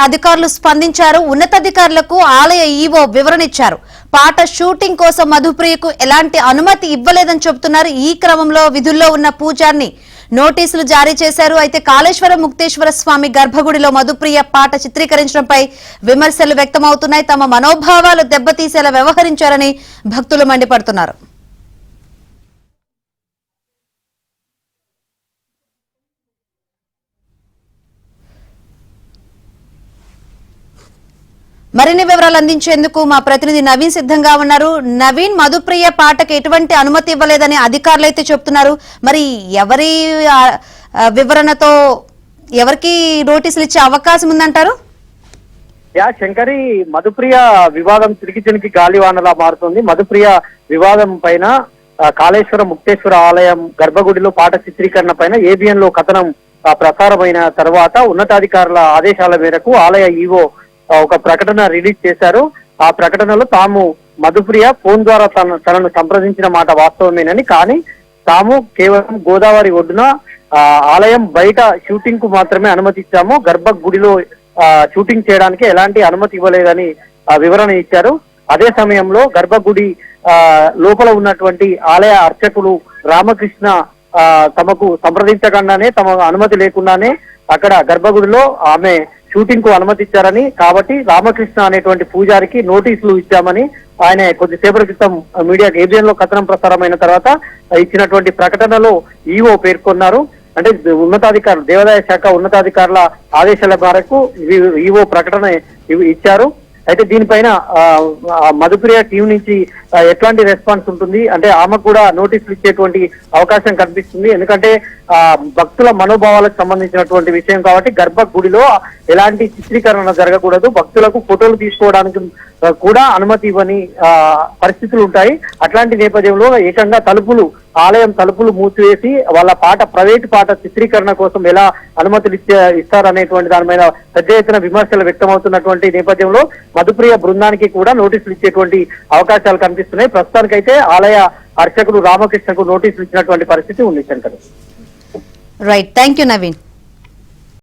అధికారులు స్పందించారు. ఉన్నతాధికారులకు ఆలయ ఈవో వివరణ ఇచ్చారు. పాట షూటింగ్ కోసం మధుప్రియకు ఎలాంటి అనుమతి ఇవ్వలేదని చెబుతున్నారు. ఈ క్రమంలో విధుల్లో ఉన్న పూజారిని నోటీసులు జారీ చేశారు. అయితే కాళేశ్వర ముక్తేశ్వర స్వామి గర్భగుడిలో మధుప్రియ పాట చిత్రీకరించడంపై విమర్శలు వ్యక్తమవుతున్నాయి. తమ మనోభావాలు దెబ్బతీసేలా వ్యవహరించారని భక్తులు మండిపడుతున్నారు. మరిన్ని వివరాలు అందించేందుకు మా ప్రతినిధి నవీన్ సిద్ధంగా ఉన్నారు. నవీన్, మధుప్రియ పాటకు ఎటువంటి అనుమతి ఇవ్వలేదని అధికారులు అయితే చెప్తున్నారు. మరి ఎవరి వివరణతో ఎవరికి నోటీసులు ఇచ్చే అవకాశం ఉందంటారు? శంకరి, మధుప్రియ వివాదం చినికి గాలివానలా మారుతుంది. మధుప్రియ వివాదం పైన కాళేశ్వర ముక్తేశ్వర ఆలయం గర్భగుడిలో పాట చిత్రీకరణ పైన ఏబిఎన్ లో కథనం ప్రసారమైన తర్వాత ఉన్నతాధికారుల ఆదేశాల మేరకు ఆలయ ఈవో ఒక ప్రకటన రిలీజ్ చేశారు. ఆ ప్రకటనలో తాము మధుప్రియ ఫోన్ ద్వారా తనను సంప్రదించిన మాట వాస్తవమేనని, కానీ తాము కేవలం గోదావరి ఒడ్డున ఆలయం బయట షూటింగ్ కు మాత్రమే అనుమతి ఇచ్చాము, గర్భగుడిలో షూటింగ్ చేయడానికి ఎలాంటి అనుమతి ఇవ్వలేదని వివరణ ఇచ్చారు. అదే సమయంలో గర్భగుడి లోపల ఉన్నటువంటి ఆలయ అర్చకులు రామకృష్ణ తమకు సంప్రదించకుండానే, తమ అనుమతి లేకుండానే అక్కడ గర్భగుడిలో ఆమె షూటింగ్ కు అనుమతి ఇచ్చారని, కాబట్టి రామకృష్ణ అనేటువంటి పూజారికి నోటీసులు ఇచ్చామని ఆయన కొద్దిసేపటి క్రితం మీడియాకు ఏబిఎన్ లో కథనం ప్రసారమైన తర్వాత ఇచ్చినటువంటి ప్రకటనలో ఈవో పేర్కొన్నారు. అంటే ఉన్నతాధికారులు, దేవాదాయ శాఖ ఉన్నతాధికారుల ఆదేశాల మేరకు ఈవో ప్రకటన ఇచ్చారు. అయితే దీనిపైన మధుప్రియ టీం నుంచి ఎట్లాంటి రెస్పాన్స్ ఉంటుంది అంటే ఆమెకు కూడా నోటీసులు ఇచ్చేటువంటి అవకాశం కనిపిస్తుంది. ఎందుకంటే భక్తుల మనోభావాలకు సంబంధించినటువంటి విషయం కాబట్టి గర్భగుడిలో ఎలాంటి చిత్రీకరణ జరగకూడదు, భక్తులకు ఫోటోలు తీసుకోవడానికి కూడా అనుమతి ఇవ్వని పరిస్థితులు ఉంటాయి. అట్లాంటి నేపథ్యంలో ఏకంగా ఆలయం తలుపులు మూసివేసి వాళ్ళ పాట, ప్రైవేట్ పాట చిత్రీకరణ కోసం ఎలా అనుమతులు ఇస్తారనేటువంటి దాని మీద పెద్ద ఎత్తున విమర్శలు వ్యక్తమవుతున్నటువంటి నేపథ్యంలో మధుప్రియ బృందానికి కూడా నోటీసులు ఇచ్చేటువంటి అవకాశాలు కనిపిస్తున్నాయి. ప్రస్తుతానికైతే ఆలయ అర్చకులు రామకృష్ణకు నోటీసులు ఇచ్చినటువంటి పరిస్థితి ఉంది. Shankar, right, thank you Naveen.